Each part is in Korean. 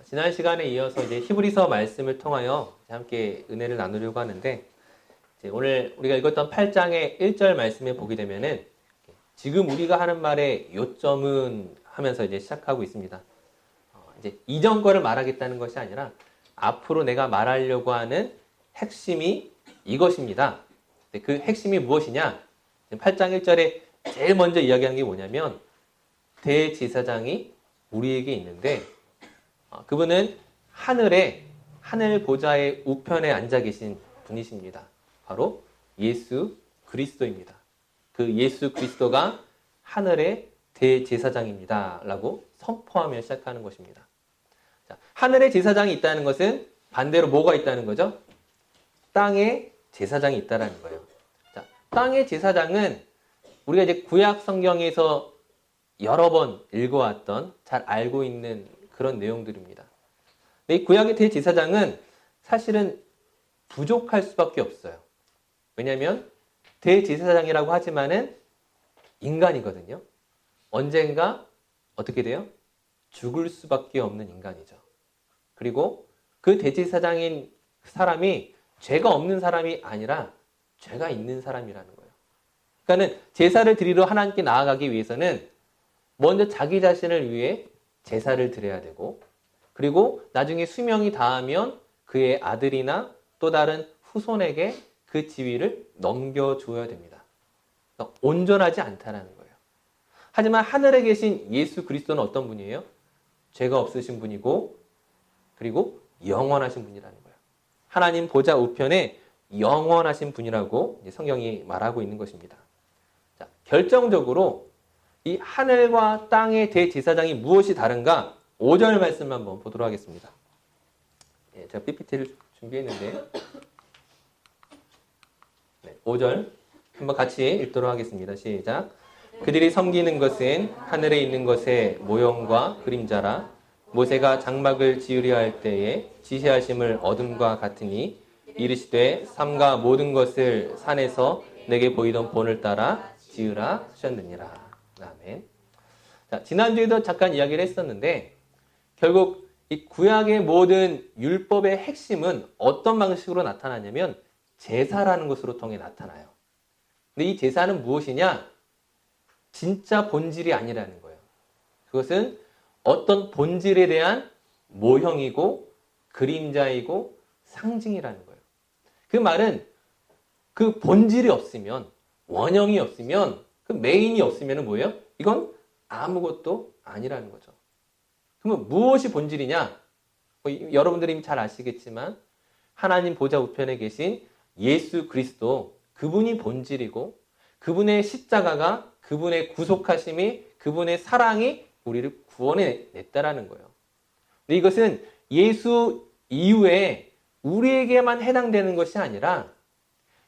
지난 시간에 이어서 이제 히브리서 말씀을 통하여 함께 은혜를 나누려고 하는데, 이제 오늘 우리가 읽었던 8장의 1절 말씀에 보게 되면은 지금 우리가 하는 말의 요점은 하면서 이제 시작하고 있습니다. 이제 이전 거를 말하겠다는 것이 아니라 앞으로 내가 말하려고 하는 핵심이 이것입니다. 그 핵심이 무엇이냐? 8장 1절에 제일 먼저 이야기하는 게 뭐냐면 대제사장이 우리에게 있는데 그분은 하늘 보좌의 우편에 앉아 계신 분이십니다. 바로 예수 그리스도입니다. 그 예수 그리스도가 하늘의 대제사장입니다. 라고 선포하며 시작하는 것입니다. 자, 하늘의 제사장이 있다는 것은 반대로 뭐가 있다는 거죠? 땅에 제사장이 있다는 거예요. 자, 땅의 제사장은 우리가 이제 구약 성경에서 여러 번 읽어왔던 잘 알고 있는 그런 내용들입니다. 근데 이 구약의 대제사장은 사실은 부족할 수밖에 없어요. 왜냐하면 대제사장이라고 하지만은 인간이거든요. 언젠가 어떻게 돼요? 죽을 수밖에 없는 인간이죠. 그리고 그 대제사장인 사람이 죄가 없는 사람이 아니라 죄가 있는 사람이라는 거예요. 그러니까는 제사를 드리러 하나님께 나아가기 위해서는 먼저 자기 자신을 위해 제사를 드려야 되고, 그리고 나중에 수명이 다하면 그의 아들이나 또 다른 후손에게 그 지위를 넘겨줘야 됩니다. 그러니까 온전하지 않다는 거예요. 하지만 하늘에 계신 예수 그리스도는 어떤 분이에요? 죄가 없으신 분이고, 그리고 영원하신 분이라는 거예요. 하나님 보좌 우편에 영원하신 분이라고 성경이 말하고 있는 것입니다. 자, 결정적으로 이 하늘과 땅의 대제사장이 무엇이 다른가? 5절 말씀 한번 보도록 하겠습니다. 예, 제가 PPT를 준비했는데 5절 한번 같이 읽도록 하겠습니다. 시작. 그들이 섬기는 것은 하늘에 있는 것의 모형과 그림자라. 모세가 장막을 지으려 할 때에 지시하심을 어둠과 같으니 이르시되 삼가 모든 것을 산에서 내게 보이던 본을 따라 지으라 하셨느니라. 아멘. 자, 지난주에도 잠깐 이야기를 했었는데 결국 이 구약의 모든 율법의 핵심은 어떤 방식으로 나타나냐면 제사라는 것으로 통해 나타나요. 근데 이 제사는 무엇이냐? 진짜 본질이 아니라는 거예요. 그것은 어떤 본질에 대한 모형이고 그림자이고 상징이라는 거예요. 그 말은 그 본질이 없으면, 원형이 없으면, 그 메인이 없으면 뭐예요? 이건 아무것도 아니라는 거죠. 그러면 무엇이 본질이냐? 여러분들이 이미 잘 아시겠지만 하나님 보좌 우편에 계신 예수 그리스도, 그분이 본질이고 그분의 십자가가, 그분의 구속하심이, 그분의 사랑이 우리를 구원해냈다라는 거예요. 근데 이것은 예수 이후에 우리에게만 해당되는 것이 아니라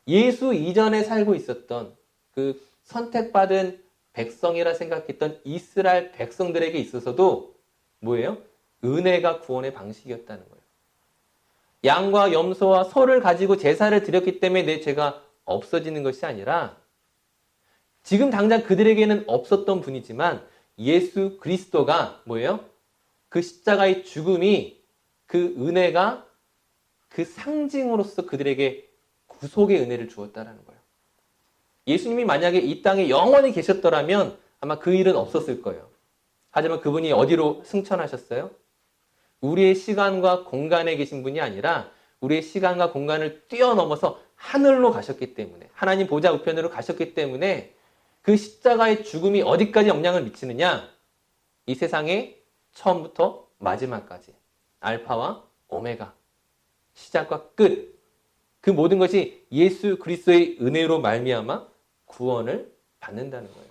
예수 이전에 살고 있었던 그 선택받은 백성이라 생각했던 이스라엘 백성들에게 있어서도 뭐예요? 은혜가 구원의 방식이었다는 거예요. 양과 염소와 소를 가지고 제사를 드렸기 때문에 내 죄가 없어지는 것이 아니라 지금 당장 그들에게는 없었던 분이지만 예수 그리스도가 뭐예요? 그 십자가의 죽음이, 그 은혜가 그 상징으로서 그들에게 구속의 은혜를 주었다라는 거예요. 예수님이 만약에 이 땅에 영원히 계셨더라면 아마 그 일은 없었을 거예요. 하지만 그분이 어디로 승천하셨어요? 우리의 시간과 공간에 계신 분이 아니라 우리의 시간과 공간을 뛰어넘어서 하늘로 가셨기 때문에, 하나님 보좌 우편으로 가셨기 때문에 그 십자가의 죽음이 어디까지 영향을 미치느냐? 이 세상에 처음부터 마지막까지, 알파와 오메가, 시작과 끝, 그 모든 것이 예수 그리스도의 은혜로 말미암아 구원을 받는다는 거예요.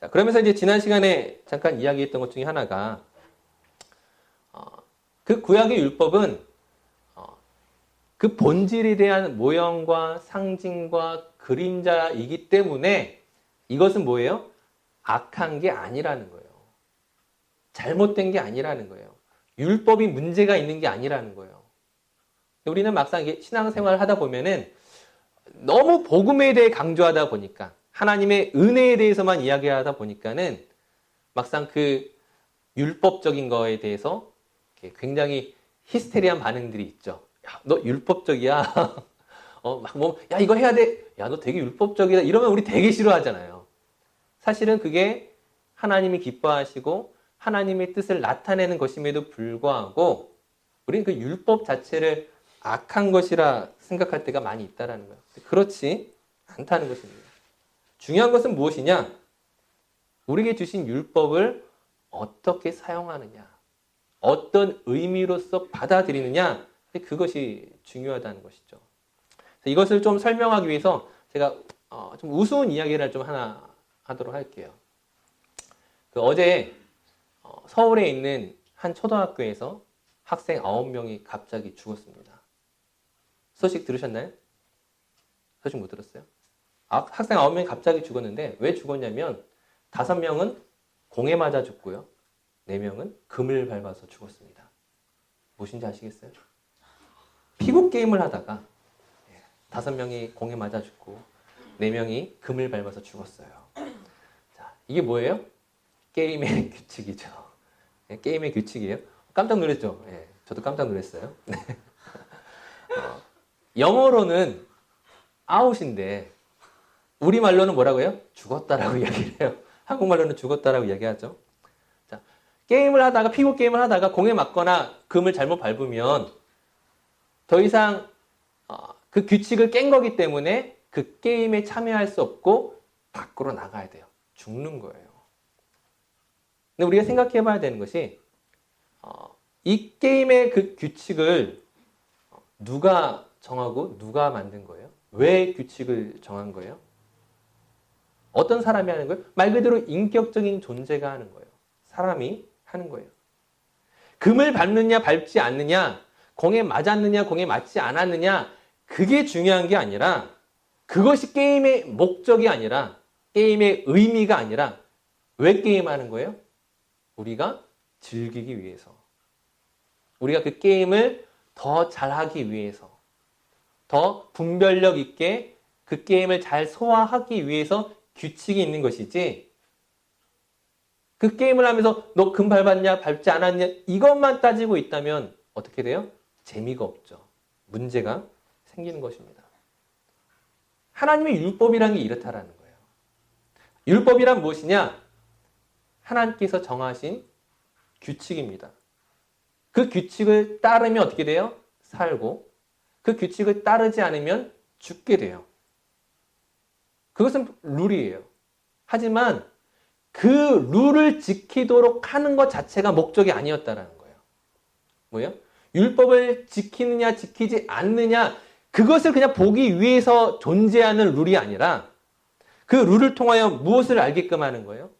자, 그러면서 이제 지난 시간에 잠깐 이야기했던 것 중에 하나가 그 구약의 율법은 그 본질에 대한 모형과 상징과 그림자이기 때문에 이것은 뭐예요? 악한 게 아니라는 거예요. 잘못된 게 아니라는 거예요. 율법이 문제가 있는 게 아니라는 거예요. 우리는 막상 신앙생활을 하다 보면은 너무 복음에 대해 강조하다 보니까, 하나님의 은혜에 대해서만 이야기하다 보니까는 막상 그 율법적인 거에 대해서 굉장히 히스테리한 반응들이 있죠. 야, 너 율법적이야. 야, 이거 해야 돼. 야, 너 되게 율법적이다. 이러면 우리 되게 싫어하잖아요. 사실은 그게 하나님이 기뻐하시고 하나님의 뜻을 나타내는 것임에도 불구하고 우리는 그 율법 자체를 악한 것이라 생각할 때가 많이 있다라는 거예요. 그렇지 않다는 것입니다. 중요한 것은 무엇이냐? 우리에게 주신 율법을 어떻게 사용하느냐, 어떤 의미로서 받아들이느냐, 그것이 중요하다는 것이죠. 이것을 좀 설명하기 위해서 제가 좀 우스운 이야기를 좀 하나 하도록 할게요. 어제 서울에 있는 한 초등학교에서 학생 9명이 갑자기 죽었습니다. 소식 들으셨나요? 소식 못 들었어요? 학생 9명이 갑자기 죽었는데 왜 죽었냐면 5명은 공에 맞아 죽고요. 4명은 금을 밟아서 죽었습니다. 무엇인지 아시겠어요? 피구 게임을 하다가 5명이 공에 맞아 죽고 4명이 금을 밟아서 죽었어요. 자, 이게 뭐예요? 게임의 규칙이죠. 게임의 규칙이에요. 깜짝 놀랐죠? 저도 깜짝 놀랐어요. 영어로는 아웃인데 우리말로는 뭐라고요? 죽었다라고 이야기를 해요. 한국말로는 죽었다라고 이야기하죠. 자, 게임을 하다가 피구 게임을 하다가 공에 맞거나 금을 잘못 밟으면 더 이상 그 규칙을 깬 거기 때문에 그 게임에 참여할 수 없고 밖으로 나가야 돼요. 죽는 거예요. 근데 우리가 생각해 봐야 되는 것이 이 게임의 그 규칙을 누가 정하고 누가 만든 거예요? 왜 규칙을 정한 거예요? 어떤 사람이 하는 거예요? 말 그대로 인격적인 존재가 하는 거예요. 사람이 하는 거예요. 금을 밟느냐 밟지 않느냐, 공에 맞았느냐 공에 맞지 않았느냐, 그게 중요한 게 아니라, 그것이 게임의 목적이 아니라, 게임의 의미가 아니라 왜 게임하는 거예요? 우리가 즐기기 위해서, 우리가 그 게임을 더 잘하기 위해서, 더 분별력 있게 그 게임을 잘 소화하기 위해서 규칙이 있는 것이지, 그 게임을 하면서 너 금 밟았냐 밟지 않았냐 이것만 따지고 있다면 어떻게 돼요? 재미가 없죠. 문제가 생기는 것입니다. 하나님의 율법이라는 게 이렇다라는 거예요. 율법이란 무엇이냐? 하나님께서 정하신 규칙입니다. 그 규칙을 따르면 어떻게 돼요? 살고, 그 규칙을 따르지 않으면 죽게 돼요. 그것은 룰이에요. 하지만 그 룰을 지키도록 하는 것 자체가 목적이 아니었다라는 거예요. 뭐예요? 율법을 지키느냐 지키지 않느냐, 그것을 그냥 보기 위해서 존재하는 룰이 아니라 그 룰을 통하여 무엇을 알게끔 하는 거예요?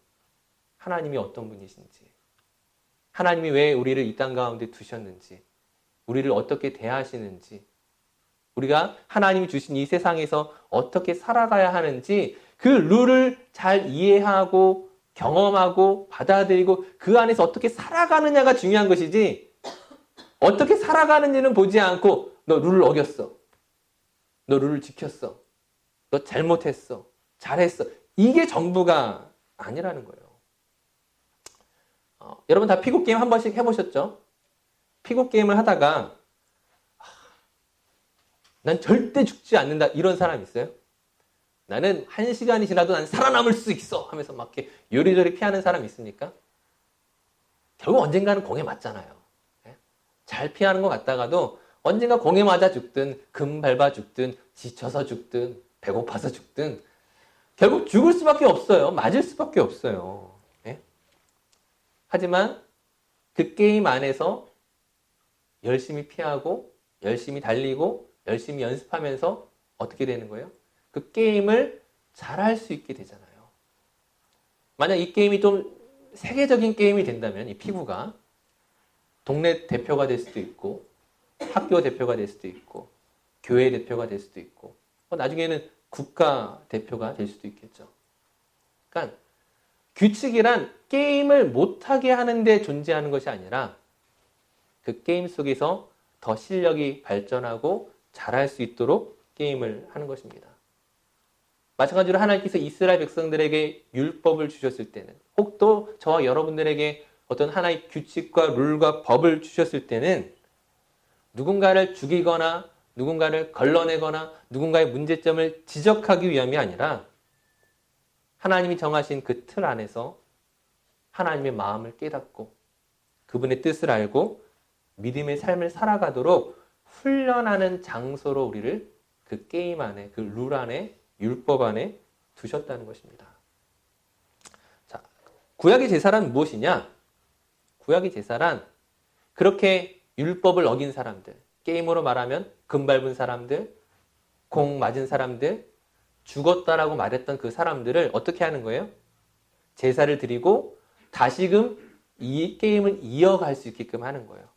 하나님이 어떤 분이신지, 하나님이 왜 우리를 이 땅 가운데 두셨는지, 우리를 어떻게 대하시는지, 우리가 하나님이 주신 이 세상에서 어떻게 살아가야 하는지 그 룰을 잘 이해하고 경험하고 받아들이고 그 안에서 어떻게 살아가느냐가 중요한 것이지, 어떻게 살아가는지는 보지 않고 너 룰을 어겼어, 너 룰을 지켰어, 너 잘못했어, 잘했어, 이게 전부가 아니라는 거예요. 여러분 다 피구 게임 한 번씩 해보셨죠? 피구 게임을 하다가 난 절대 죽지 않는다 이런 사람 있어요? 나는 1시간이 지나도 난 살아남을 수 있어 하면서 막 이렇게 요리조리 피하는 사람 있습니까? 결국 언젠가는 공에 맞잖아요. 잘 피하는 것 같다가도 언젠가 공에 맞아 죽든 금 밟아 죽든 지쳐서 죽든 배고파서 죽든 결국 죽을 수밖에 없어요. 맞을 수밖에 없어요. 하지만 그 게임 안에서 열심히 피하고 열심히 달리고 열심히 연습하면서 어떻게 되는 거예요? 그 게임을 잘할 수 있게 되잖아요. 만약 이 게임이 좀 세계적인 게임이 된다면 이 피구가 동네 대표가 될 수도 있고 학교 대표가 될 수도 있고 교회 대표가 될 수도 있고 나중에는 국가 대표가 될 수도 있겠죠. 그러니까 규칙이란 게임을 못하게 하는데 존재하는 것이 아니라 그 게임 속에서 더 실력이 발전하고 잘할 수 있도록 게임을 하는 것입니다. 마찬가지로 하나님께서 이스라엘 백성들에게 율법을 주셨을 때는, 혹 또 저와 여러분들에게 어떤 하나의 규칙과 룰과 법을 주셨을 때는 누군가를 죽이거나 누군가를 걸러내거나 누군가의 문제점을 지적하기 위함이 아니라 하나님이 정하신 그 틀 안에서 하나님의 마음을 깨닫고 그분의 뜻을 알고 믿음의 삶을 살아가도록 훈련하는 장소로 우리를 그 게임 안에, 그 룰 안에, 율법 안에 두셨다는 것입니다. 자, 구약의 제사란 무엇이냐? 구약의 제사란 그렇게 율법을 어긴 사람들, 게임으로 말하면 금 밟은 사람들, 공 맞은 사람들, 죽었다라고 말했던 그 사람들을 어떻게 하는 거예요? 제사를 드리고 다시금 이 게임을 이어갈 수 있게끔 하는 거예요.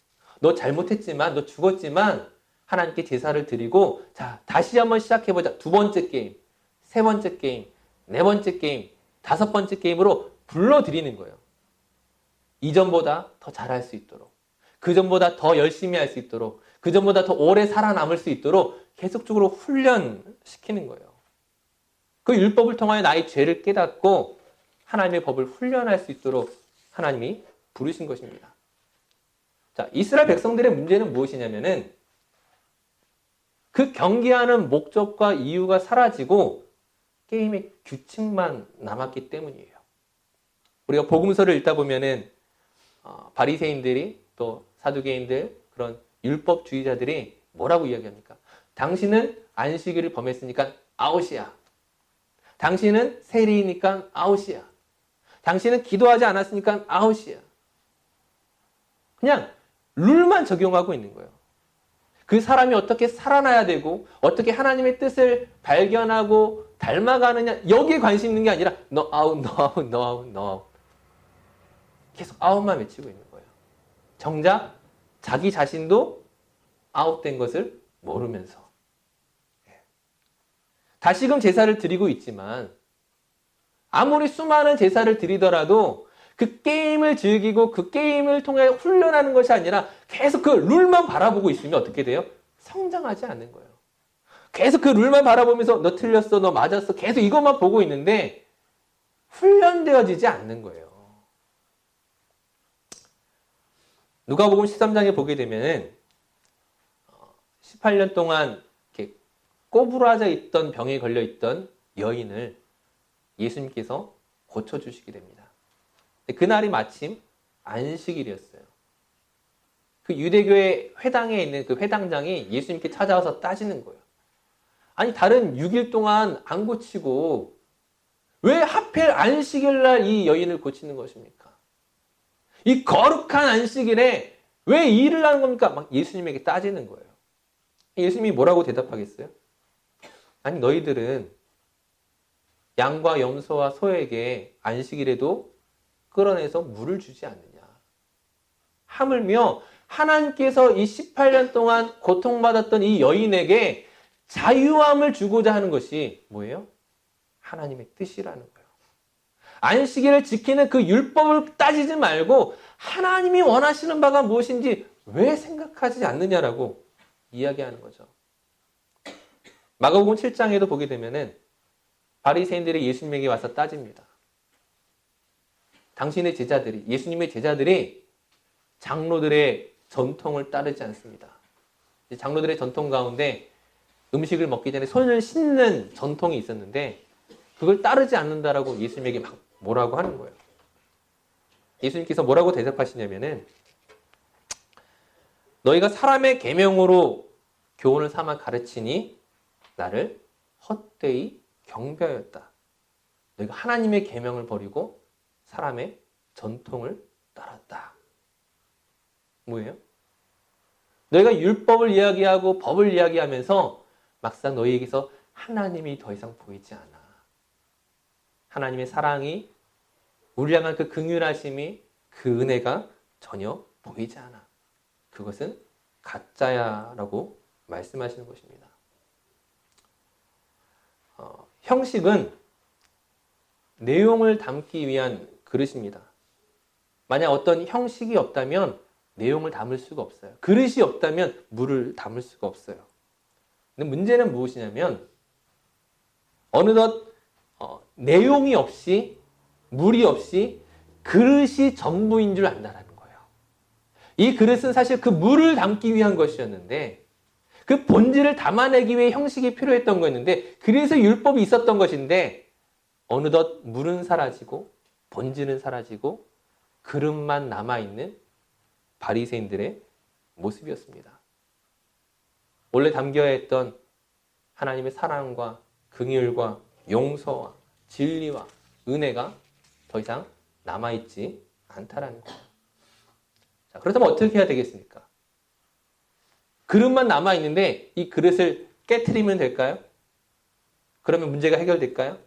너 잘못했지만, 너 죽었지만 하나님께 제사를 드리고 자, 다시 한번 시작해보자. 두 번째 게임, 세 번째 게임, 네 번째 게임, 다섯 번째 게임으로 불러드리는 거예요. 이전보다 더 잘할 수 있도록, 그전보다 더 열심히 할 수 있도록, 그전보다 더 오래 살아남을 수 있도록 계속적으로 훈련시키는 거예요. 그 율법을 통하여 나의 죄를 깨닫고 하나님의 법을 훈련할 수 있도록 하나님이 부르신 것입니다. 자, 이스라엘 백성들의 문제는 무엇이냐면은 그 경계하는 목적과 이유가 사라지고 게임의 규칙만 남았기 때문이에요. 우리가 복음서를 읽다 보면은 바리새인들이 또 사두개인들 그런 율법주의자들이 뭐라고 이야기합니까? 당신은 안식일을 범했으니까 아웃이야. 당신은 세리니까 아웃이야. 당신은 기도하지 않았으니까 아웃이야. 그냥 룰만 적용하고 있는 거예요. 그 사람이 어떻게 살아나야 되고 어떻게 하나님의 뜻을 발견하고 닮아가느냐 여기에 관심 있는 게 아니라 너 아웃, 너 아웃, 너 아웃, 너 아웃. 계속 아웃만 외치고 있는 거예요. 정작 자기 자신도 아웃된 것을 모르면서 다시금 제사를 드리고 있지만 아무리 수많은 제사를 드리더라도 그 게임을 즐기고 그 게임을 통해 훈련하는 것이 아니라 계속 그 룰만 바라보고 있으면 어떻게 돼요? 성장하지 않는 거예요. 계속 그 룰만 바라보면서 너 틀렸어, 너 맞았어 계속 이것만 보고 있는데 훈련되어지지 않는 거예요. 누가복음 13장에 보게 되면 18년 동안 이렇게 꼬부라져 있던 병에 걸려 있던 여인을 예수님께서 고쳐주시게 됩니다. 그날이 마침 안식일이었어요. 그 유대교의 회당에 있는 그 회당장이 예수님께 찾아와서 따지는 거예요. 아니 다른 6일 동안 안 고치고 왜 하필 안식일날 이 여인을 고치는 것입니까? 이 거룩한 안식일에 왜 이 일을 하는 겁니까? 막 예수님에게 따지는 거예요. 예수님이 뭐라고 대답하겠어요? 아니 너희들은 양과 염소와 소에게 안식일에도 끌어내서 물을 주지 않느냐. 하물며 하나님께서 이 18년 동안 고통받았던 이 여인에게 자유함을 주고자 하는 것이 뭐예요? 하나님의 뜻이라는 거예요. 안식일을 지키는 그 율법을 따지지 말고 하나님이 원하시는 바가 무엇인지 왜 생각하지 않느냐라고 이야기하는 거죠. 마가복음 7장에도 보게 되면은 바리새인들이 예수님에게 와서 따집니다. 당신의 제자들이, 예수님의 제자들이 장로들의 전통을 따르지 않습니다. 장로들의 전통 가운데 음식을 먹기 전에 손을 씻는 전통이 있었는데 그걸 따르지 않는다라고 예수님에게 막 뭐라고 하는 거예요. 예수님께서 뭐라고 대답하시냐면은 너희가 사람의 계명으로 교훈을 삼아 가르치니 나를 헛되이 경배하였다. 너희가 하나님의 계명을 버리고 사람의 전통을 따랐다. 뭐예요? 너희가 율법을 이야기하고 법을 이야기하면서 막상 너희에게서 하나님이 더 이상 보이지 않아. 하나님의 사랑이 우리 향한 그 긍휼하심이 그 은혜가 전혀 보이지 않아. 그것은 가짜야라고 말씀하시는 것입니다. 형식은 내용을 담기 위한 그릇입니다. 만약 어떤 형식이 없다면 내용을 담을 수가 없어요. 그릇이 없다면 물을 담을 수가 없어요. 근데 문제는 무엇이냐면 어느덧 내용이 없이 물이 없이 그릇이 전부인 줄 안다라는 거예요. 이 그릇은 사실 그 물을 담기 위한 것이었는데 그 본질을 담아내기 위해 형식이 필요했던 거였는데 그래서 율법이 있었던 것인데 어느덧 물은 사라지고 본질은 사라지고 그릇만 남아있는 바리새인들의 모습이었습니다. 원래 담겨야 했던 하나님의 사랑과 긍휼과 용서와 진리와 은혜가 더 이상 남아있지 않다라는 거예요. 자, 그렇다면 어떻게 해야 되겠습니까? 그릇만 남아있는데 이 그릇을 깨트리면 될까요? 그러면 문제가 해결될까요?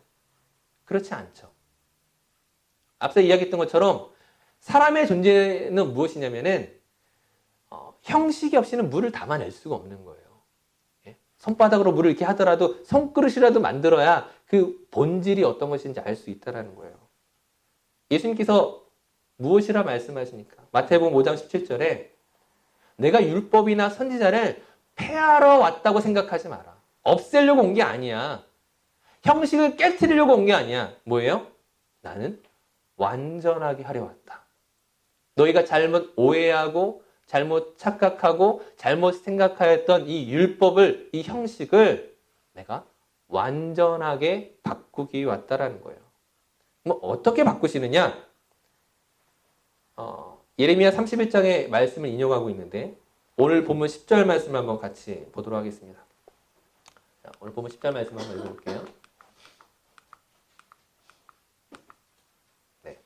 그렇지 않죠. 앞서 이야기했던 것처럼 사람의 존재는 무엇이냐면은 형식이 없이는 물을 담아낼 수가 없는 거예요. 예? 손바닥으로 물을 이렇게 하더라도 손그릇이라도 만들어야 그 본질이 어떤 것인지 알 수 있다는 거예요. 예수님께서 무엇이라 말씀하십니까? 마태복음 5장 17절에 내가 율법이나 선지자를 폐하러 왔다고 생각하지 마라. 없애려고 온 게 아니야. 형식을 깨트리려고 온 게 아니야. 뭐예요? 나는 완전하게 하려 왔다. 너희가 잘못 오해하고 잘못 착각하고 잘못 생각하였던 이 율법을, 이 형식을 내가 완전하게 바꾸기 왔다라는 거예요. 뭐 어떻게 바꾸시느냐? 예레미야 31장의 말씀을 인용하고 있는데 오늘 본문 10절 말씀 한번 같이 보도록 하겠습니다. 자, 오늘 본문 10절 말씀 한번 읽어볼게요. 네,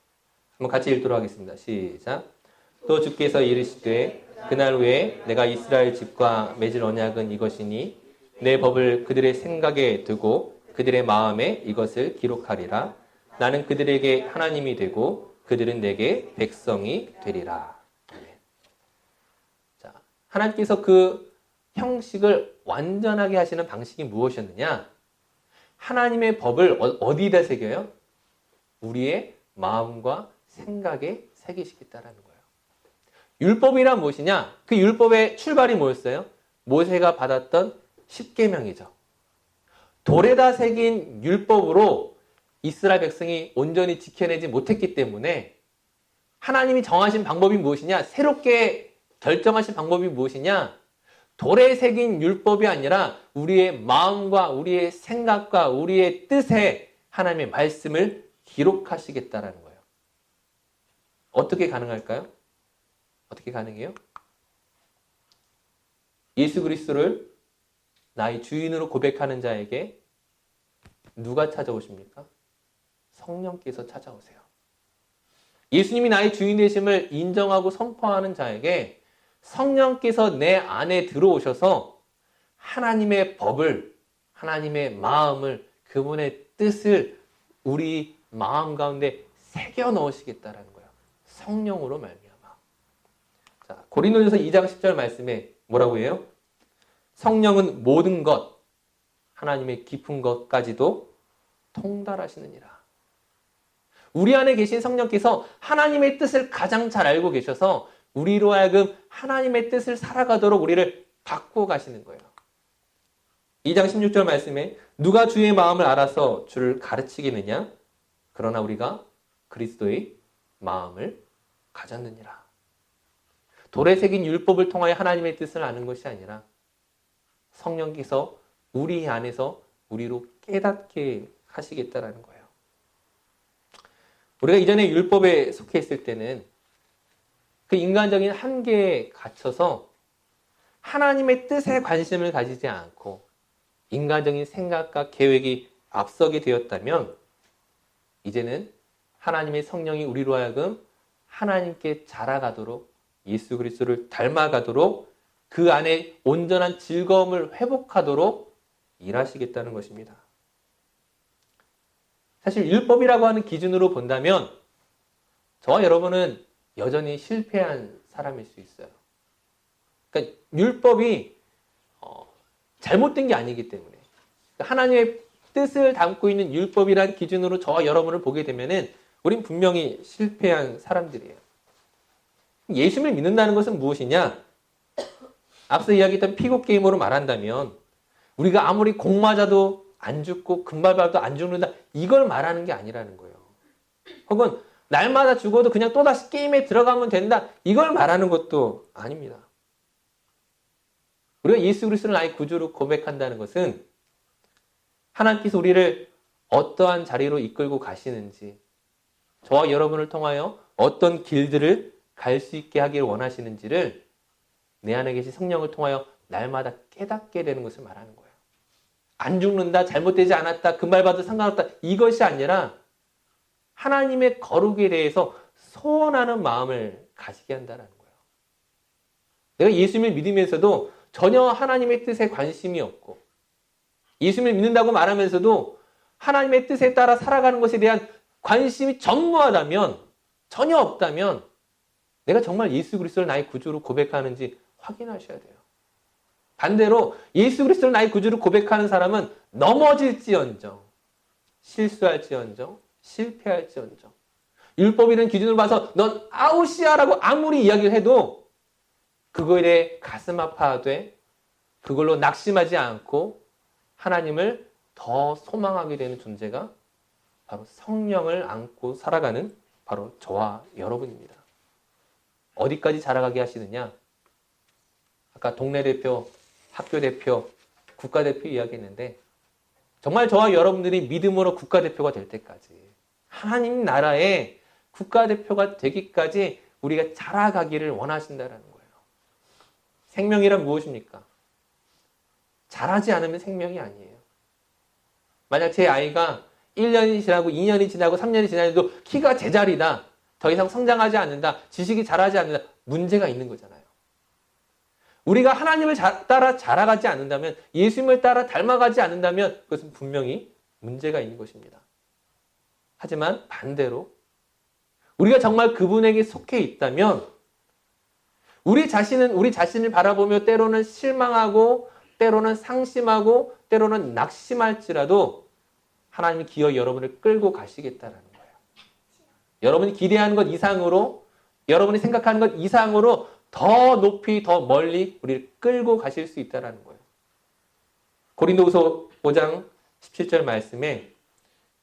한번 같이 읽도록 하겠습니다. 시작. 또 주께서 이르시되 그날 후에 내가 이스라엘 집과 맺을 언약은 이것이니 내 법을 그들의 생각에 두고 그들의 마음에 이것을 기록하리라. 나는 그들에게 하나님이 되고 그들은 내게 백성이 되리라. 자, 하나님께서 그 형식을 완전하게 하시는 방식이 무엇이었느냐? 하나님의 법을 어디다 새겨요? 우리의 마음과 생각에 새기시겠다라는 거예요. 율법이란 무엇이냐? 그 율법의 출발이 뭐였어요? 모세가 받았던 십계명이죠. 돌에다 새긴 율법으로 이스라엘 백성이 온전히 지켜내지 못했기 때문에 하나님이 정하신 방법이 무엇이냐? 새롭게 결정하신 방법이 무엇이냐? 돌에 새긴 율법이 아니라 우리의 마음과 우리의 생각과 우리의 뜻에 하나님의 말씀을 기록하시겠다라는 거예요. 어떻게 가능할까요? 어떻게 가능해요? 예수 그리스도를 나의 주인으로 고백하는 자에게 누가 찾아오십니까? 성령께서 찾아오세요. 예수님이 나의 주인 되심을 인정하고 선포하는 자에게 성령께서 내 안에 들어오셔서 하나님의 법을, 하나님의 마음을, 그분의 뜻을 우리 마음 가운데 새겨 넣으시겠다라는 거예요. 성령으로 말미암아. 자, 고린도전서 2장 10절 말씀에 뭐라고 해요? 성령은 모든 것, 하나님의 깊은 것까지도 통달하시느니라. 우리 안에 계신 성령께서 하나님의 뜻을 가장 잘 알고 계셔서 우리로 하여금 하나님의 뜻을 살아가도록 우리를 바꾸어 가시는 거예요. 2장 16절 말씀에 누가 주의 마음을 알아서 주를 가르치겠느냐? 그러나 우리가 그리스도의 마음을 가졌느니라. 돌에 새긴 율법을 통하여 하나님의 뜻을 아는 것이 아니라 성령께서 우리 안에서 우리로 깨닫게 하시겠다라는 거예요. 우리가 이전에 율법에 속해 있을 때는 그 인간적인 한계에 갇혀서 하나님의 뜻에 관심을 가지지 않고 인간적인 생각과 계획이 앞서게 되었다면 이제는 하나님의 성령이 우리로 하여금 하나님께 자라가도록 예수 그리스도를 닮아가도록 그 안에 온전한 즐거움을 회복하도록 일하시겠다는 것입니다. 사실 율법이라고 하는 기준으로 본다면 저와 여러분은 여전히 실패한 사람일 수 있어요. 그러니까 율법이 잘못된 게 아니기 때문에 하나님의 뜻을 담고 있는 율법이란 기준으로 저와 여러분을 보게 되면은 우린 분명히 실패한 사람들이에요. 예수님을 믿는다는 것은 무엇이냐? 앞서 이야기했던 피고 게임으로 말한다면 우리가 아무리 공 맞아도 안 죽고 금발 밟아도 안 죽는다 이걸 말하는 게 아니라는 거예요. 혹은 날마다 죽어도 그냥 또다시 게임에 들어가면 된다. 이걸 말하는 것도 아닙니다. 우리가 예수 그리스도를 나의 구주로 고백한다는 것은 하나님께서 우리를 어떠한 자리로 이끌고 가시는지, 저와 여러분을 통하여 어떤 길들을 갈 수 있게 하기를 원하시는지를 내 안에 계신 성령을 통하여 날마다 깨닫게 되는 것을 말하는 거예요. 안 죽는다, 잘못되지 않았다, 그 말 봐도 상관없다, 이것이 아니라 하나님의 거룩에 대해서 소원하는 마음을 가지게 한다는 거예요. 내가 예수님을 믿으면서도 전혀 하나님의 뜻에 관심이 없고, 예수님을 믿는다고 말하면서도 하나님의 뜻에 따라 살아가는 것에 대한 관심이 전무하다면, 전혀 없다면 내가 정말 예수 그리스도를 나의 구주로 고백하는지 확인하셔야 돼요. 반대로 예수 그리스도를 나의 구주로 고백하는 사람은 넘어질지언정, 실수할지언정, 실패할지언정, 율법이라는 기준으로 봐서 넌 아웃이야라고 아무리 이야기를 해도 그거에 대해 가슴 아파하되 그걸로 낙심하지 않고 하나님을 더 소망하게 되는 존재가 바로 성령을 안고 살아가는 바로 저와 여러분입니다. 어디까지 자라가게 하시느냐? 아까 동네 대표, 학교 대표, 국가대표 이야기했는데 정말 저와 여러분들이 믿음으로 국가대표가 될 때까지, 하나님 나라의 국가대표가 되기까지 우리가 자라가기를 원하신다는 거예요. 생명이란 무엇입니까? 자라지 않으면 생명이 아니에요. 만약 제 아이가 1년이 지나고 2년이 지나고 3년이 지나도 키가 제자리다, 더 이상 성장하지 않는다, 지식이 자라지 않는다, 문제가 있는 거잖아요. 우리가 하나님을 따라 자라가지 않는다면, 예수님을 따라 닮아가지 않는다면 그것은 분명히 문제가 있는 것입니다. 하지만 반대로 우리가 정말 그분에게 속해 있다면 우리 자신을 바라보며 때로는 실망하고 때로는 상심하고 때로는 낙심할지라도 하나님이 기어 여러분을 끌고 가시겠다라는 거예요. 여러분이 기대하는 것 이상으로, 여러분이 생각하는 것 이상으로 더 높이 더 멀리 우리를 끌고 가실 수 있다는 거예요. 고린도후서 5장 17절 말씀에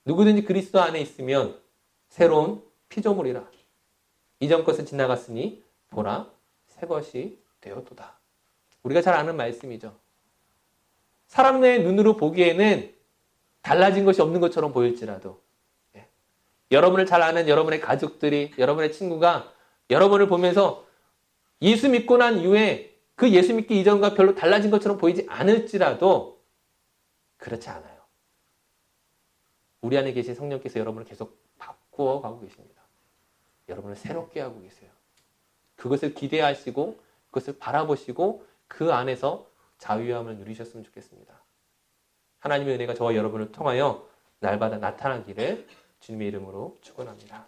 누구든지 그리스도 안에 있으면 새로운 피조물이라. 이전 것은 지나갔으니 보라 새 것이 되었도다. 우리가 잘 아는 말씀이죠. 사람의 눈으로 보기에는 달라진 것이 없는 것처럼 보일지라도, 여러분을 잘 아는 여러분의 가족들이, 여러분의 친구가 여러분을 보면서 예수 믿고 난 이후에 그 예수 믿기 이전과 별로 달라진 것처럼 보이지 않을지라도 그렇지 않아요. 우리 안에 계신 성령께서 여러분을 계속 바꾸어 가고 계십니다. 여러분을 새롭게 하고 계세요. 그것을 기대하시고 그것을 바라보시고 그 안에서 자유함을 누리셨으면 좋겠습니다. 하나님의 은혜가 저와 여러분을 통하여 날마다 나타나기를 주님의 이름으로 축원합니다.